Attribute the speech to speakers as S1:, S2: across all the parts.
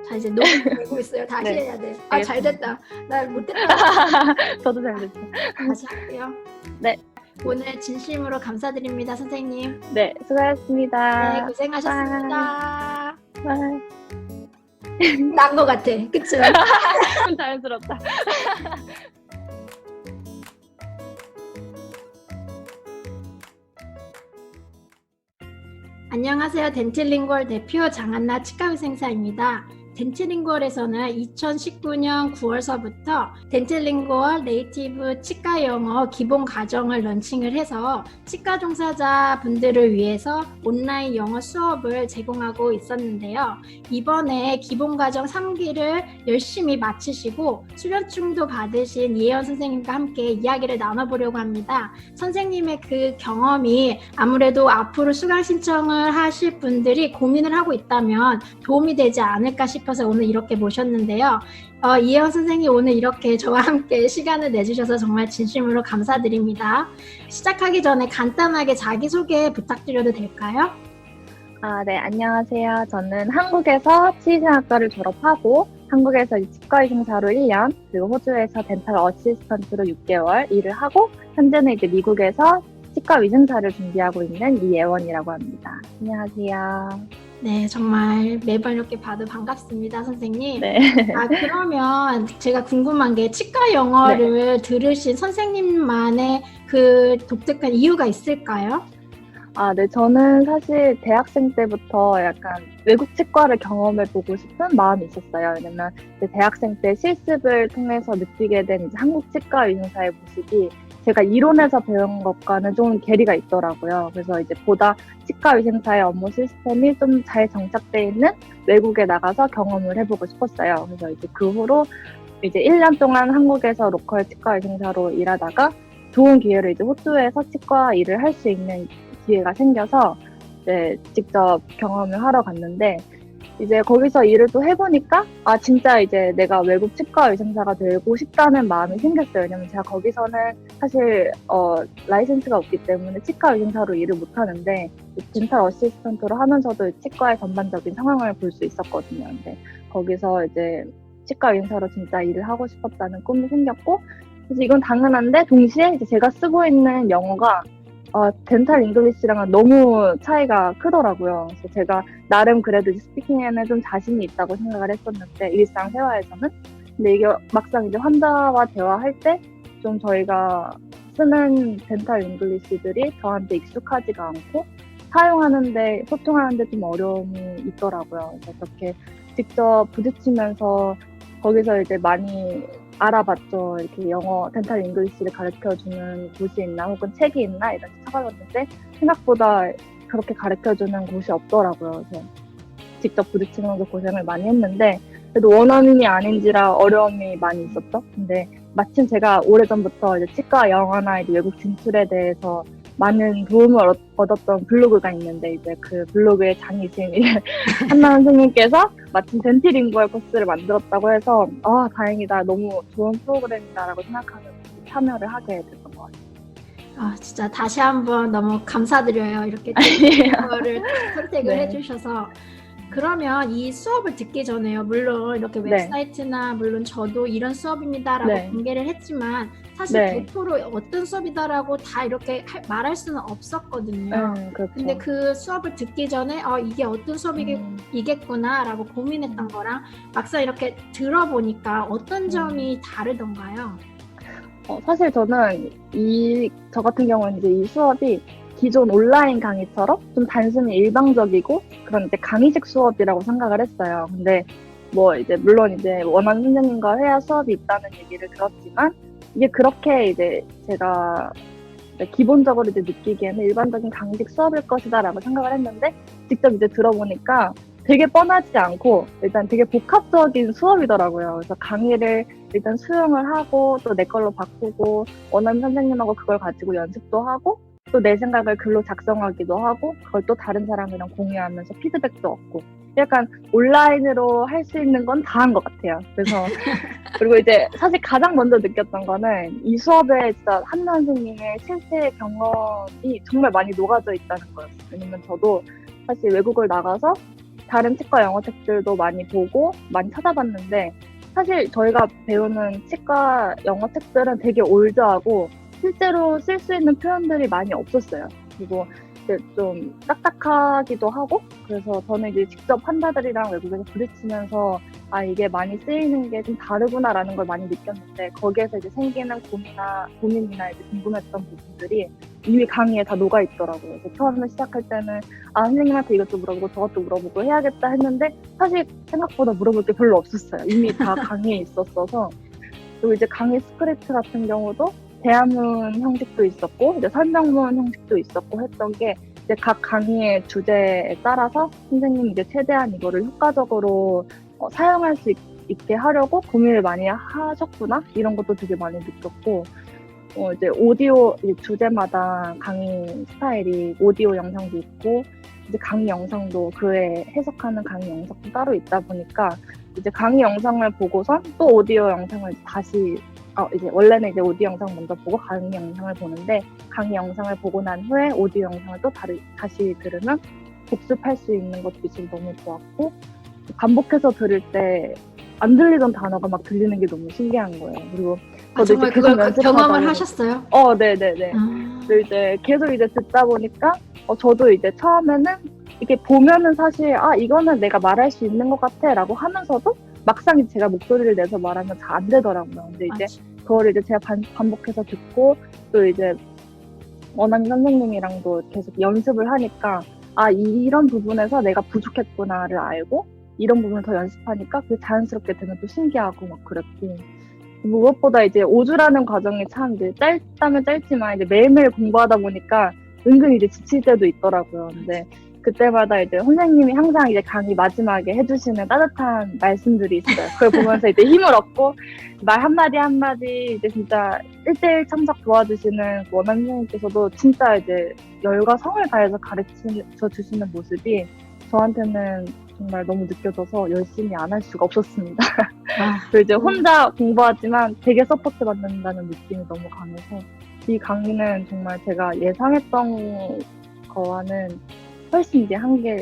S1: 자, 이제 녹음되고 있어요. 다시
S2: 네.
S1: 해야 돼. 아, 잘 됐다. 나 못했다.
S2: 저도 잘 됐죠.
S1: 다시 할게요.
S2: 네.
S1: 오늘 진심으로 감사드립니다, 선생님.
S2: 네, 수고하셨습니다.
S1: 네, 고생하셨습니다.
S2: 바이.
S1: 난 것 같아. 그쵸?
S2: 자연스럽다.
S1: 안녕하세요. 덴틸링골 대표 장한나 치과의생사입니다. 덴틸링골에서는 2019년 9월서부터 덴틸링골 네이티브 치과 영어 기본 과정을 런칭을 해서 치과 종사자 분들을 위해서 온라인 영어 수업을 제공하고 있었는데요. 이번에 기본 과정 3기를 열심히 마치시고 수료증도 받으신 이혜원 선생님과 함께 이야기를 나눠보려고 합니다. 선생님의 그 경험이 아무래도 앞으로 수강 신청을 하실 분들이 고민을 하고 있다면 도움이 되지 않을까 싶어서 오늘 이렇게 모셨는데요. 이혜원 선생님 오늘 이렇게 저와 함께 시간을 내주셔서 정말 진심으로 감사드립니다. 시작하기 전에 간단하게 자기소개 부탁드려도 될까요?
S2: 네, 안녕하세요. 저는 한국에서 치의생학과를 졸업하고 한국에서 치과의생사로 1년, 그리고 호주에서 덴탈 어시스턴트로 6개월 일을 하고 현재는 이제 미국에서 치과의생사를 준비하고 있는 이예원이라고 합니다. 안녕하세요.
S1: 네, 정말 매번 이렇게 봐도 반갑습니다, 선생님.
S2: 네.
S1: 그러면 제가 궁금한 게 치과 영어를 들으신 선생님만의 그 독특한 이유가 있을까요?
S2: 네, 저는 사실 대학생 때부터 약간 외국 치과를 경험해보고 싶은 마음이 있었어요. 왜냐면 이제 대학생 때 실습을 통해서 느끼게 된 이제 한국 치과 의사의 모습이 제가 이론에서 배운 것과는 좀 괴리가 있더라고요. 그래서 이제 보다 치과 의생사의 업무 시스템이 좀 잘 정착되어 있는 외국에 나가서 경험을 해보고 싶었어요. 그래서 이제 그 후로 이제 1년 동안 한국에서 로컬 치과 의생사로 일하다가 좋은 기회로 이제 호주에서 치과 일을 할 수 있는 기회가 생겨서 이제 직접 경험을 하러 갔는데 이제 거기서 일을 또 해보니까 진짜 이제 내가 외국 치과 의생사가 되고 싶다는 마음이 생겼어요. 왜냐면 제가 거기서는 사실 라이센스가 없기 때문에 치과 의생사로 일을 못 하는데 덴탈 어시스턴트로 하면서도 치과의 전반적인 상황을 볼 수 있었거든요. 근데 거기서 이제 치과 의생사로 진짜 일을 하고 싶었다는 꿈이 생겼고 그래서 이건 당연한데 동시에 이제 제가 쓰고 있는 영어가 덴탈 잉글리시랑은 너무 차이가 크더라고요. 그래서 제가 나름 그래도 스피킹에는 좀 자신이 있다고 생각을 했었는데 일상생활에서는 근데 이게 막상 이제 환자와 대화할 때 좀 저희가 쓰는 덴탈 잉글리시들이 저한테 익숙하지가 않고 사용하는데 소통하는데 좀 어려움이 있더라고요. 그래서 그렇게 직접 부딪히면서 거기서 이제 많이 알아봤죠. 이렇게 영어, 덴탈 잉글리시를 가르쳐주는 곳이 있나 혹은 책이 있나 이런 찾아봤는데 생각보다 그렇게 가르쳐주는 곳이 없더라고요. 그래서 직접 부딪히면서 고생을 많이 했는데 그래도 원어민이 아닌지라 어려움이 많이 있었죠. 근데 마침 제가 오래전부터 이제 치과 영어나 이제 외국 진출에 대해서 많은 도움을 얻었던 블로그가 있는데 이제 그 블로그의 장이신 한나 선생님께서 마침 덴틸링구얼 코스를 만들었다고 해서 다행이다 너무 좋은 프로그램이다라고 생각하면서 참여를 하게 됐던 것 같아요.
S1: 진짜 다시 한번 너무 감사드려요. 이렇게 덴틸링구얼을 선택을 해주셔서. 그러면 이 수업을 듣기 전에요. 물론 이렇게 웹사이트나 물론 저도 이런 수업입니다라고 공개를 했지만 사실 100% 어떤 수업이다라고 다 이렇게 말할 수는 없었거든요.
S2: 그렇죠.
S1: 근데 그 수업을 듣기 전에 이게 어떤 수업이겠구나라고 고민했던 거랑 막상 이렇게 들어보니까 어떤 점이 다르던가요?
S2: 사실 저는 저 같은 경우는 이제 이 수업이 기존 온라인 강의처럼 좀 단순히 일방적이고 그런 이제 강의식 수업이라고 생각을 했어요. 근데 이제 물론 이제 원하는 선생님과 회화 수업이 있다는 얘기를 들었지만 이게 그렇게 이제 제가 기본적으로 이제 느끼기에는 일반적인 강의식 수업일 것이다라고 생각을 했는데 직접 이제 들어보니까 되게 뻔하지 않고 일단 되게 복합적인 수업이더라고요. 그래서 강의를 일단 수용을 하고 또 내 걸로 바꾸고 원하는 선생님하고 그걸 가지고 연습도 하고 또 내 생각을 글로 작성하기도 하고 그걸 또 다른 사람이랑 공유하면서 피드백도 얻고 약간 온라인으로 할 수 있는 건 다 한 것 같아요. 그래서 그리고 이제 사실 가장 먼저 느꼈던 거는 이 수업에 진짜 한나 선생님의 실제 경험이 정말 많이 녹아져 있다는 거였어요. 왜냐면 저도 사실 외국을 나가서 다른 치과 영어 책들도 많이 보고 많이 찾아봤는데 사실 저희가 배우는 치과 영어 책들은 되게 올드하고 실제로 쓸 수 있는 표현들이 많이 없었어요. 그리고 이제 좀 딱딱하기도 하고 그래서 저는 이제 직접 환자들이랑 외국에서 부딪히면서 아 이게 많이 쓰이는 게 좀 다르구나라는 걸 많이 느꼈는데 거기에서 이제 생기는 고민이나 이제 궁금했던 부분들이 이미 강의에 다 녹아 있더라고요. 그래서 처음에 시작할 때는 아 선생님한테 이것도 물어보고 저것도 물어보고 해야겠다 했는데 사실 생각보다 물어볼 게 별로 없었어요. 이미 다 강의에 있었어서. 그리고 이제 강의 스크립트 같은 경우도 대화문 형식도 있었고 이제 설명문 형식도 있었고 했던 게 이제 각 강의의 주제에 따라서 선생님이 이제 최대한 이거를 효과적으로 사용할 수 있게 하려고 고민을 많이 하셨구나 이런 것도 되게 많이 느꼈고 이제 오디오 이제 주제마다 강의 스타일이 오디오 영상도 있고 이제 강의 영상도 그에 해석하는 강의 영상도 따로 있다 보니까 이제 강의 영상을 보고선 또 오디오 영상을 다시 이제 원래는 이제 오디오 영상 먼저 보고 강의 영상을 보는데 강의 영상을 보고 난 후에 오디오 영상을 또 다시 들으면 복습할 수 있는 것도 지금 너무 좋았고 반복해서 들을 때 안 들리던 단어가 막 들리는 게 너무 신기한 거예요. 그리고
S1: 정말 그걸 경험을 하셨어요?
S2: 네네네. 근데 이제 계속 이제 듣다 보니까 저도 이제 처음에는 이렇게 보면은 사실 이거는 내가 말할 수 있는 것 같아라고 하면서도 막상 제가 목소리를 내서 말하면 잘 안 되더라고요. 근데 이제 그걸 이제 제가 반복해서 듣고 또 이제 원어민 선생님이랑도 계속 연습을 하니까 이런 부분에서 내가 부족했구나를 알고 이런 부분을 더 연습하니까 그게 자연스럽게 되면 또 신기하고 막 그랬고 무엇보다 이제 5주라는 과정이 참 이제 짧다면 짧지만 이제 매일매일 공부하다 보니까 은근히 이제 지칠 때도 있더라고요. 근데 그때마다 이제 선생님이 항상 이제 강의 마지막에 해주시는 따뜻한 말씀들이 있어요. 그걸 보면서 이제 힘을 얻고 말 한마디 한마디 이제 진짜 1대1 참석 도와주시는 원어민 선생님께서도 진짜 이제 열과 성을 다해서 가르쳐 주시는 모습이 저한테는 정말 너무 느껴져서 열심히 안 할 수가 없었습니다. 그리고 이제 혼자 공부하지만 되게 서포트 받는다는 느낌이 너무 강해서 이 강의는 정말 제가 예상했던 거와는 훨씬 이제 한계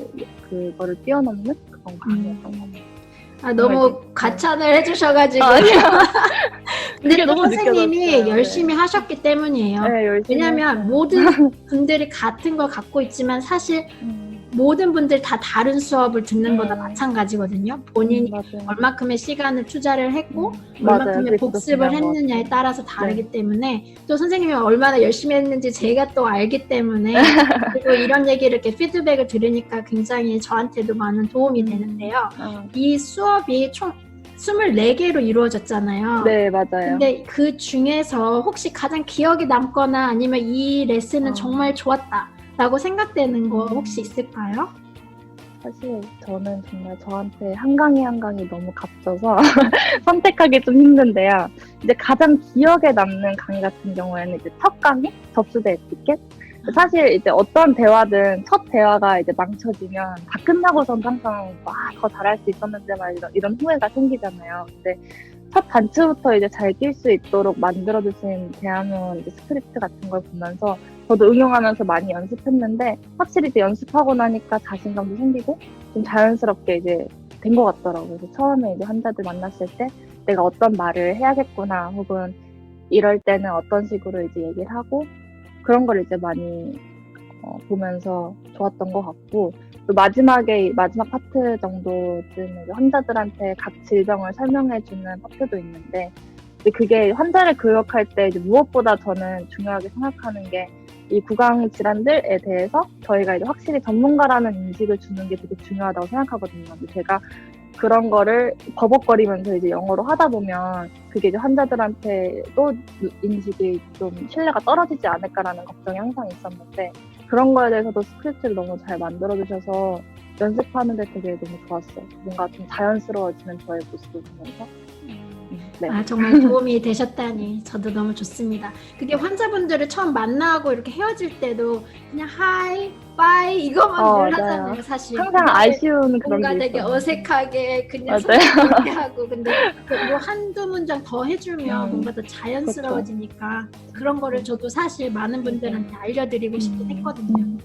S2: 그거를 뛰어넘는 그런 강의였던 것 같아요.
S1: 너무 과찬을 해주셔가지고. 근데 또 선생님이
S2: 느껴졌어요.
S1: 열심히 하셨기 때문이에요.
S2: 네, 열심히
S1: 왜냐하면
S2: 했어요.
S1: 모든 분들이 같은 걸 갖고 있지만 사실 모든 분들 다 다른 수업을 듣는 거나 마찬가지거든요. 본인이 얼마큼의 시간을 투자를 했고 얼마큼의 복습을 했느냐에 따라서 다르기 때문에 또 선생님이 얼마나 열심히 했는지 제가 또 알기 때문에 그리고 이런 얘기를 이렇게 피드백을 들으니까 굉장히 저한테도 많은 도움이 되는데요. 이 수업이 총 24개로 이루어졌잖아요.
S2: 네, 맞아요.
S1: 근데 그 중에서 혹시 가장 기억에 남거나 아니면 이 레슨은 정말 좋았다 라고 생각되는 거 혹시 있을까요?
S2: 사실 저는 정말 저한테 한 강의 한 강의 너무 값져서 선택하기 좀 힘든데요. 이제 가장 기억에 남는 강의 같은 경우에는 이제 첫 강의 접수대 에티켓. 사실 이제 어떤 대화든 첫 대화가 이제 망쳐지면 다 끝나고선 항상 더 잘할 수 있었는데 막 이런 후회가 생기잖아요. 근데 첫 단추부터 이제 잘 낄 수 있도록 만들어주신 대화문 이제 스크립트 같은 걸 보면서 저도 응용하면서 많이 연습했는데 확실히 이제 연습하고 나니까 자신감도 생기고 좀 자연스럽게 이제 된 것 같더라고요. 그래서 처음에 이제 환자들 만났을 때 내가 어떤 말을 해야겠구나 혹은 이럴 때는 어떤 식으로 이제 얘기를 하고 그런 걸 이제 많이 보면서 좋았던 것 같고 또 마지막 파트 정도쯤 환자들한테 각 질병을 설명해주는 파트도 있는데 근데 그게 환자를 교육할 때 이제 무엇보다 저는 중요하게 생각하는 게 이 구강 질환들에 대해서 저희가 이제 확실히 전문가라는 인식을 주는 게 되게 중요하다고 생각하거든요. 근데 제가 그런 거를 버벅거리면서 이제 영어로 하다 보면 그게 이제 환자들한테도 인식이 좀 신뢰가 떨어지지 않을까라는 걱정이 항상 있었는데 그런 거에 대해서도 스크립트를 너무 잘 만들어주셔서 연습하는데 되게 너무 좋았어요. 뭔가 좀 자연스러워지는 저의 모습을 보면서. 네.
S1: 정말 도움이 되셨다니 저도 너무 좋습니다. 그게 환자분들을 처음 만나고 이렇게 헤어질 때도 그냥 하이, 바이 이거만 늘 하잖아요. 사실
S2: 항상 아쉬운 그런
S1: 뭔가
S2: 게
S1: 되게
S2: 있어요.
S1: 어색하게 그냥 손을 하고 근데 뭐 한두 문장 더 해주면 뭔가 더 자연스러워지니까 그런 거를 저도 사실 많은 분들한테 알려드리고 싶긴 했거든요.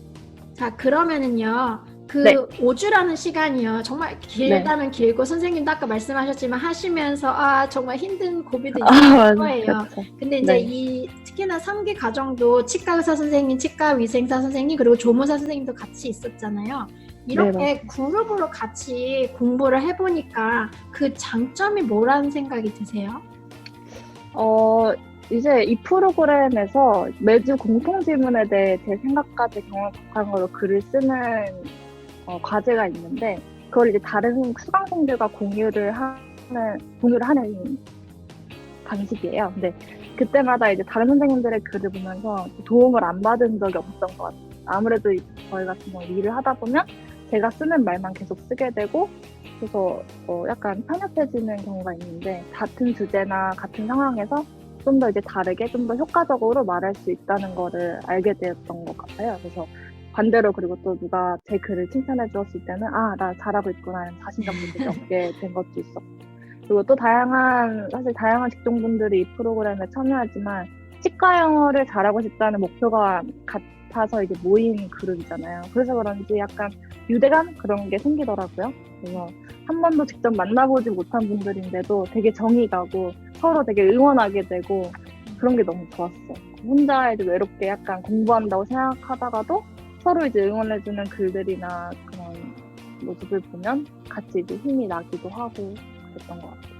S1: 자, 그러면은요 그
S2: 네.
S1: 5주라는 시간이요. 정말 길다면 길고 선생님도 아까 말씀하셨지만 하시면서 정말 힘든 고비도 있을
S2: 맞아요.
S1: 거예요.
S2: 그렇죠.
S1: 근데 이제
S2: 네.
S1: 특히나 3기 과정도 치과 의사 선생님, 치과 위생사 선생님, 그리고 조무사 선생님도 같이 있었잖아요.
S2: 네, 맞아요.
S1: 이렇게 그룹으로 같이 공부를 해보니까 그 장점이 뭐라는 생각이 드세요?
S2: 이제 이 프로그램에서 매주 공통지문에 대해 제 생각까지 경험한 글을 쓰는 과제가 있는데, 그걸 이제 다른 수강생들과 공유를 하는 방식이에요. 근데 그때마다 이제 다른 선생님들의 글을 보면서 도움을 안 받은 적이 없었던 것 같아요. 아무래도 저희 같은 경우 일을 하다 보면 제가 쓰는 말만 계속 쓰게 되고, 그래서 약간 편협해지는 경우가 있는데, 같은 주제나 같은 상황에서 좀 더 이제 다르게, 좀 더 효과적으로 말할 수 있다는 거를 알게 되었던 것 같아요. 그래서 반대로, 그리고 또 누가 제 글을 칭찬해 주었을 때는 나 잘하고 있구나 이런 자신감도 되게 얻게 된 것도 있었고, 그리고 또 사실 다양한 직종분들이 이 프로그램에 참여하지만 치과 영어를 잘하고 싶다는 목표가 같아서 이제 모인 그룹이잖아요. 그래서 그런지 약간 유대감 그런 게 생기더라고요. 그래서 한 번도 직접 만나보지 못한 분들인데도 되게 정이 가고 서로 되게 응원하게 되고, 그런 게 너무 좋았어요. 혼자 이제 외롭게 약간 공부한다고 생각하다가도 서로 이제 응원해주는 글들이나 그런 모습을 보면 같이 이제 힘이 나기도 하고 그랬던 것 같아요.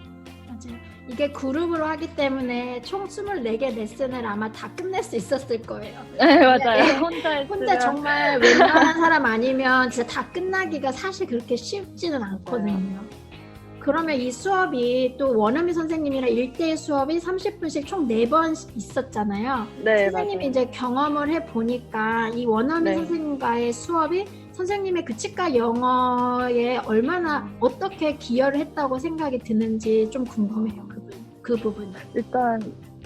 S1: 맞아요. 이게 그룹으로 하기 때문에 총 24개 레슨을 아마 다 끝낼 수 있었을 거예요.
S2: 네, 맞아요.
S1: 네.
S2: 혼자
S1: 혼자 정말 웬만한 사람 아니면 진짜 다 끝나기가 사실 그렇게 쉽지는 않거든요. 그러면 이 수업이 또 원어민 선생님이랑 1대1 수업이 30분씩 총 4번 있었잖아요.
S2: 네,
S1: 선생님이
S2: 맞아요.
S1: 이제 경험을 해보니까 이 원어민
S2: 네.
S1: 선생님과의 수업이 선생님의 그 치과 영어에 얼마나 어떻게 기여를 했다고 생각이 드는지 좀 궁금해요. 그 부분.
S2: 일단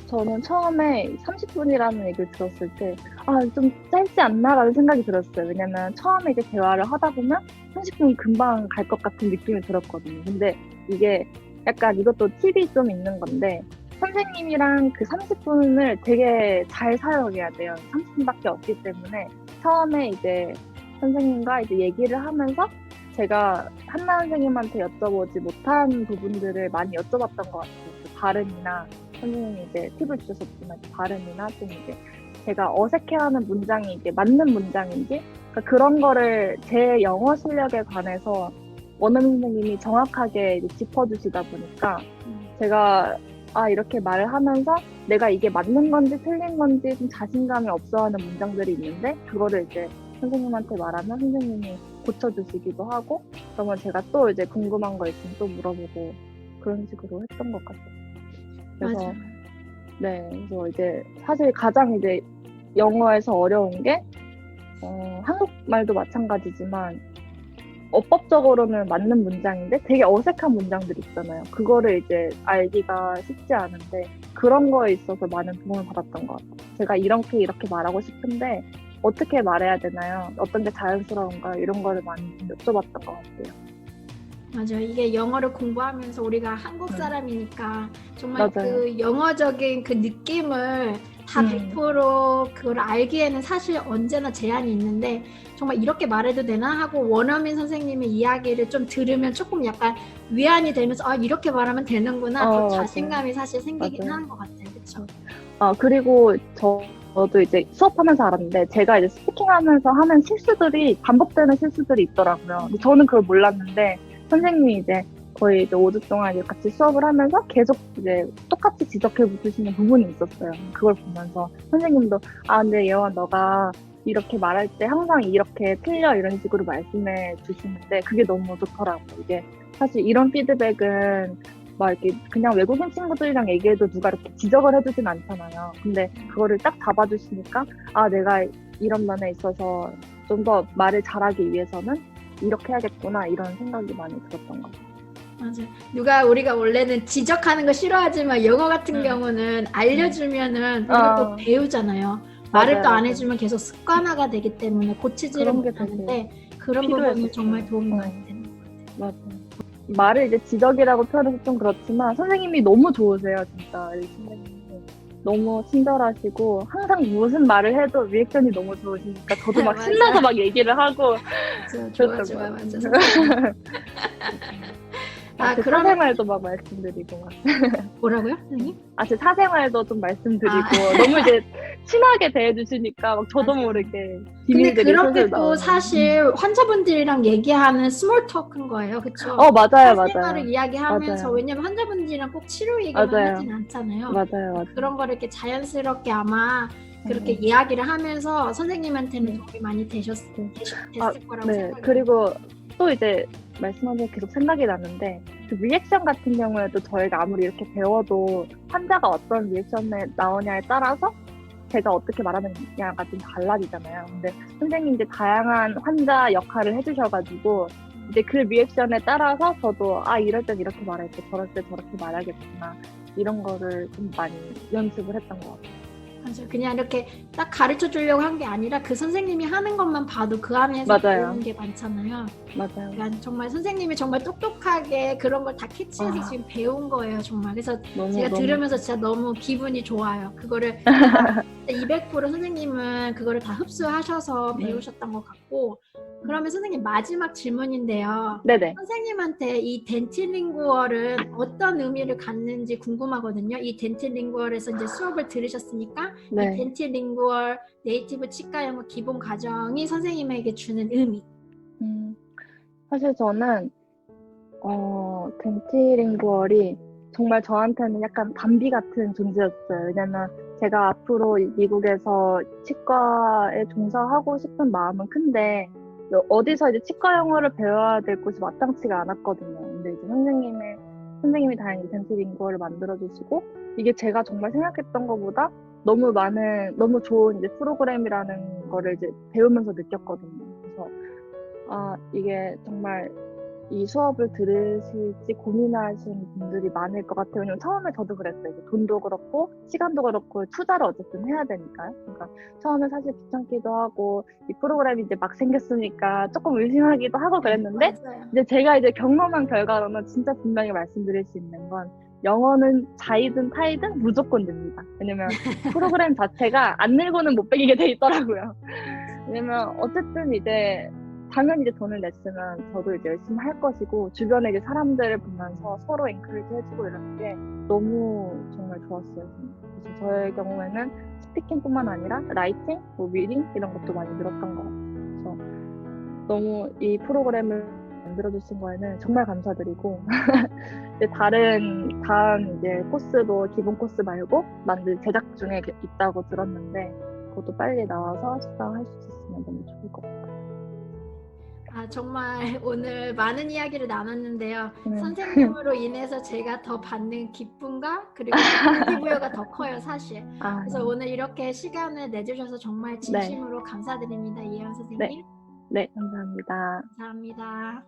S2: 저는 처음에 30분이라는 얘기를 들었을 때 좀 짧지 않나라는 생각이 들었어요. 왜냐면 처음에 이제 대화를 하다 보면 30분이 금방 갈 것 같은 느낌이 들었거든요. 근데 이게 약간 이것도 팁이 좀 있는 건데, 선생님이랑 그 30분을 되게 잘 사용해야 돼요. 30분밖에 없기 때문에 처음에 이제 선생님과 이제 얘기를 하면서 제가 한나 선생님한테 여쭤보지 못한 부분들을 많이 여쭤봤던 것 같아요. 그 발음이나, 선생님이 이제 팁을 주셨었지만 발음이나 좀 이제 제가 어색해하는 문장이 이게 맞는 문장인지, 그러니까 그런 거를 제 영어 실력에 관해서 원어민 선생님이 정확하게 이제 짚어주시다 보니까 제가 이렇게 말을 하면서 내가 이게 맞는 건지 틀린 건지 좀 자신감이 없어하는 문장들이 있는데, 그거를 이제 선생님한테 말하면 선생님이 고쳐주시기도 하고, 그러면 제가 또 이제 궁금한 거 있으면 또 물어보고, 그런 식으로 했던 것 같아요. 그래서
S1: 맞아요.
S2: 네, 그래서 이제 사실 가장 이제 영어에서 어려운 게 한국말도 마찬가지지만 어법적으로는 맞는 문장인데 되게 어색한 문장들이 있잖아요. 그거를 이제 알기가 쉽지 않은데, 그런 거에 있어서 많은 도움을 받았던 것 같아요. 제가 이렇게 말하고 싶은데 어떻게 말해야 되나요? 어떤 게 자연스러운가요? 이런 거를 많이 여쭤봤던 것 같아요.
S1: 맞아요. 이게 영어를 공부하면서 우리가 한국 사람이니까 정말
S2: 맞아요.
S1: 그 영어적인 그 느낌을 다 100% 그걸 알기에는 사실 언제나 제한이 있는데, 정말 이렇게 말해도 되나 하고 원어민 선생님의 이야기를 좀 들으면 조금 약간 위안이 되면서 이렇게 말하면 되는구나, 더
S2: 맞아요.
S1: 자신감이 사실 생기긴
S2: 맞아요.
S1: 하는 것 같아요. 그렇죠?
S2: 그리고 저도 이제 수업하면서 알았는데, 제가 이제 스피킹하면서 하는 실수들이 반복되는 실수들이 있더라고요. 근데 저는 그걸 몰랐는데, 선생님이 이제 거의 이제 5주 동안 이제 같이 수업을 하면서 계속 이제 똑같이 지적해 주시는 부분이 있었어요. 그걸 보면서 선생님도 근데 예원 너가 이렇게 말할 때 항상 이렇게 틀려 이런 식으로 말씀해 주시는데, 그게 너무 좋더라고요. 이게 사실 이런 피드백은 막 이렇게 그냥 외국인 친구들이랑 얘기해도 누가 이렇게 지적을 해주진 않잖아요. 근데 그거를 딱 잡아주시니까 내가 이런 면에 있어서 좀 더 말을 잘하기 위해서는 이렇게 해야겠구나, 이런 생각이 많이 들었던 것 같아요.
S1: 맞아. 우리가 원래는 지적하는 거 싫어하지만 영어 같은 경우는 알려주면은 우리가 또 배우잖아요. 말을 또 안 해주면 계속 습관화가 되기 때문에 고치지를 못하는데, 그런 부분이 정말 도움이 많이 되는 것 같아요.
S2: 맞아요. 말을 이제 지적이라고 표현해서 좀 그렇지만 선생님이 너무 좋으세요, 진짜. 이 선생님이. 너무 친절하시고 항상 무슨 말을 해도 리액션이 너무 좋으시니까 저도 막
S1: 맞아.
S2: 신나서 막 얘기를 하고
S1: 좋아,
S2: 그랬던
S1: 좋아,
S2: 것
S1: 맞아.
S2: 같아요. 제
S1: 그러면
S2: 사생활도 막 말씀드리고 막.
S1: 뭐라고요, 선생님?
S2: 제 사생활도 좀 말씀드리고
S1: 아.
S2: 너무 이제 친하게 대해주시니까 막 저도
S1: 맞아요.
S2: 모르게
S1: 근데
S2: 비밀들이
S1: 그렇게
S2: 슬슬
S1: 또
S2: 나오는.
S1: 사실 환자분들이랑 얘기하는 스몰 토크인 거예요. 그쵸?
S2: 맞아요,
S1: 사생활을
S2: 맞아요.
S1: 이야기하면서,
S2: 맞아요.
S1: 왜냐면 환자분들이랑 꼭 치료 얘기만
S2: 맞아요.
S1: 하진 않잖아요.
S2: 맞아요, 맞아요.
S1: 그런 거를 이렇게 자연스럽게 아마 그렇게 이야기를 하면서 선생님한테는 도움이 많이 됐을 거라고
S2: 네.
S1: 생각해요.
S2: 그리고 또 이제 말씀하신 게 계속 생각이 나는데 그 리액션 같은 경우에도 저희가 아무리 이렇게 배워도 환자가 어떤 리액션에 나오냐에 따라서 제가 어떻게 말하느냐가 좀 달라지잖아요. 근데 선생님이 이제 다양한 환자 역할을 해주셔가지고 이제 그 리액션에 따라서 저도 이럴 땐 이렇게 말할게, 저럴 때 저렇게 말하겠구나 이런 거를 좀 많이 연습을 했던 것 같아요.
S1: 맞아요. 그냥 이렇게 딱 가르쳐 주려고 한 게 아니라 그 선생님이 하는 것만 봐도 그 안에서
S2: 맞아요.
S1: 배우는 게 많잖아요.
S2: 맞아요.
S1: 그러니까 정말 선생님이 정말 똑똑하게 그런 걸 다 캐치해서 지금 배운 거예요, 정말. 그래서 제가 들으면서 진짜 너무 기분이 좋아요. 그거를 200% 선생님은 그거를 다 흡수하셔서 배우셨던 것 같고. 그러면 선생님 마지막 질문인데요.
S2: 네네.
S1: 선생님한테 이 덴틸링구얼은 어떤 의미를 갖는지 궁금하거든요. 이 덴틸링구얼에서 이제 수업을 들으셨으니까
S2: 네.
S1: 이 덴틸링구얼 네이티브 치과 영어 기본 과정이 선생님에게 주는 의미.
S2: 사실 저는 덴티링구얼이 정말 저한테는 약간 담비 같은 존재였어요. 왜냐면 제가 앞으로 미국에서 치과에 종사하고 싶은 마음은 큰데 어디서 이제 치과 영어를 배워야 될 곳이 마땅치가 않았거든요. 근데 이제 선생님이 다행히 덴티링구얼을 만들어주시고 이게 제가 정말 생각했던 것보다 너무 좋은 이제 프로그램이라는 거를 이제 배우면서 느꼈거든요. 그래서 이게 정말 이 수업을 들으실지 고민하시는 분들이 많을 것 같아요. 왜냐면 처음에 저도 그랬어요. 돈도 그렇고 시간도 그렇고 투자를 어쨌든 해야 되니까요. 그러니까 처음에 사실 귀찮기도 하고 이 프로그램이 이제 막 생겼으니까 조금 의심하기도 하고 그랬는데 이제 제가 이제 경험한 결과로는 진짜 분명히 말씀드릴 수 있는 건 영어는 자이든 타이든 무조건 됩니다. 왜냐면 프로그램 자체가 안 늘고는 못 배기게 돼 있더라고요. 왜냐면 어쨌든 이제 당연히 이제 돈을 냈으면 저도 이제 열심히 할 것이고 주변에 이제 사람들을 보면서 서로 엔커리지 해주고 이러는 게 너무 정말 좋았어요. 그래서 저의 경우에는 스피킹뿐만 아니라 라이팅, 리딩 이런 것도 많이 늘었던 것 같아요. 그래서 너무 이 프로그램을 만들어주신 거에는 정말 감사드리고 이제 다음 이제 코스도 기본 코스 말고 제작 중에 있다고 들었는데 그것도 빨리 나와서 수강할 수 있으면 너무 좋을 것 같아요.
S1: 정말 오늘 많은 이야기를 나눴는데요. 선생님으로 인해서 제가 더 받는 기쁨과 그리고 동기부여가 더 커요, 사실. 그래서 오늘 이렇게 시간을 내주셔서 정말 진심으로 감사드립니다, 이혜연 선생님.
S2: 네, 감사합니다.
S1: 감사합니다.